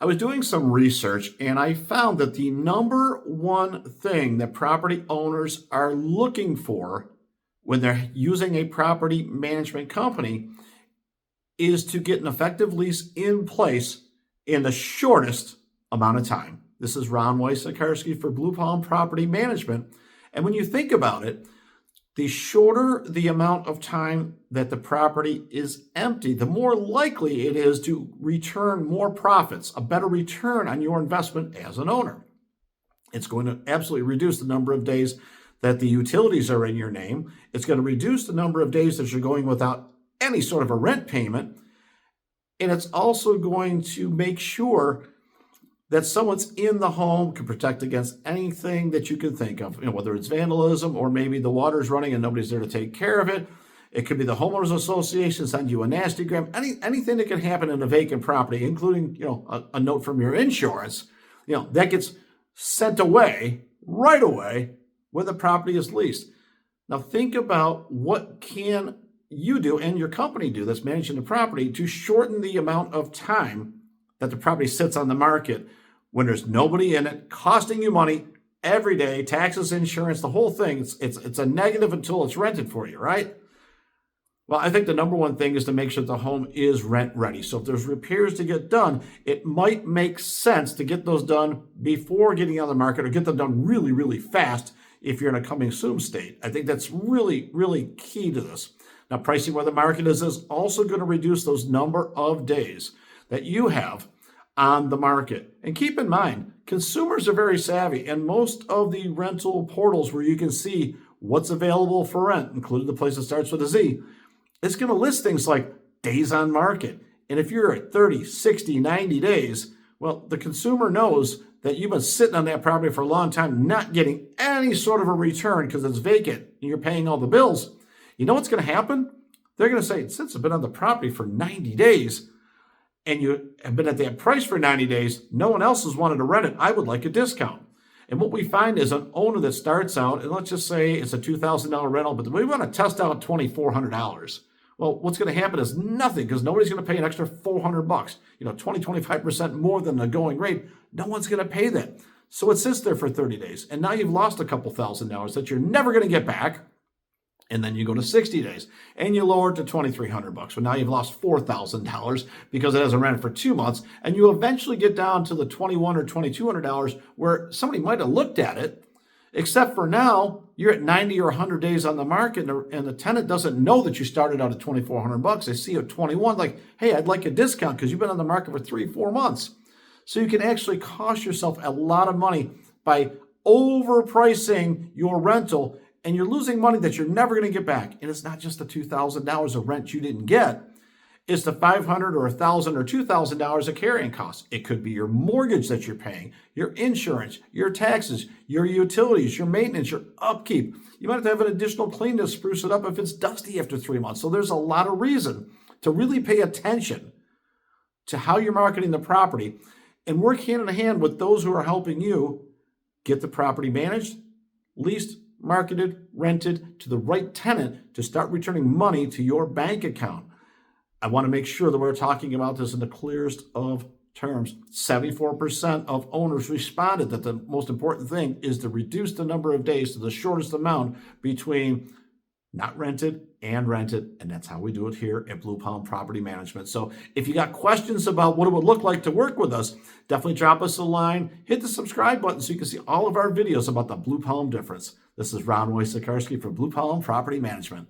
I was doing some research and I found that the number one thing that property owners are looking for when they're using a property management company is to get an effective lease in place in the shortest amount of time. This is Ron Weiss-Sakarski for Blue Palm Property Management. And when you think about it, the shorter the amount of time that the property is empty, the more likely it is to return more profits, a better return on your investment as an owner. It's going to absolutely reduce the number of days that the utilities are in your name. It's going to reduce the number of days that you're going without any sort of a rent payment. And it's also going to make sure that someone's in the home, can protect against anything that you can think of, whether it's vandalism or maybe the water's running and nobody's there to take care of it. It could be the homeowners association send you a nasty gram, anything that can happen in a vacant property, including a note from your insurance, that gets sent away right away when the property is leased. Now think about what can you do and your company do that's managing the property to shorten the amount of time that the property sits on the market when there's nobody in it, costing you money every day, taxes, insurance, the whole thing. It's a negative until it's rented for you, right? Well, I think the number one thing is to make sure the home is rent ready. So if there's repairs to get done, it might make sense to get those done before getting on the market, or get them done really, really fast if you're in a coming soon state. I think that's really, really key to this. Now, pricing where the market is also going to reduce those number of days that you have on the market. And keep in mind, consumers are very savvy, and most of the rental portals where you can see what's available for rent, including the place that starts with a Z, it's going to list things like days on market. And if you're at 30, 60, 90 days, well, the consumer knows that you've been sitting on that property for a long time, not getting any sort of a return because it's vacant and you're paying all the bills. You know what's going to happen? They're going to say, since it's been on the property for 90 days, and you have been at that price for 90 days, no one else has wanted to rent it, I would like a discount. And what we find is an owner that starts out, and let's just say it's a $2,000 rental, but we want to test out $2,400. Well, what's going to happen is nothing, because nobody's going to pay an extra $400, 20, 25% more than the going rate. No one's going to pay that. So it sits there for 30 days. And now you've lost a couple $1,000 that you're never going to get back. And then you go to 60 days and you lower it to $2,300. So now you've lost $4,000 because it hasn't rented for 2 months. And you eventually get down to the $2,100 or $2,200 where somebody might have looked at it, except for now you're at 90 or 100 days on the market, and the tenant doesn't know that you started out at $2,400. They see you at 21, like, hey, I'd like a discount because you've been on the market for 3-4 months. So you can actually cost yourself a lot of money by overpricing your rental, and you're losing money that you're never going to get back. And it's not just the $2,000 of rent you didn't get. It's the $500 or $1,000 or $2,000 of carrying costs. It could be your mortgage that you're paying, your insurance, your taxes, your utilities, your maintenance, your upkeep. You might have to have an additional clean to spruce it up if it's dusty after 3 months. So there's a lot of reason to really pay attention to how you're marketing the property and work hand in hand with those who are helping you get the property managed, leased, marketed, rented to the right tenant to start returning money to your bank account. I want to make sure that we're talking about this in the clearest of terms. 74% of owners responded that the most important thing is to reduce the number of days to the shortest amount between not rented and rented. And that's how we do it here at Blue Palm Property Management. So if you got questions about what it would look like to work with us, definitely drop us a line. Hit the subscribe button so you can see all of our videos about the Blue Palm difference. This is Ron Weiss-Sakarski for Blue Palm Property Management.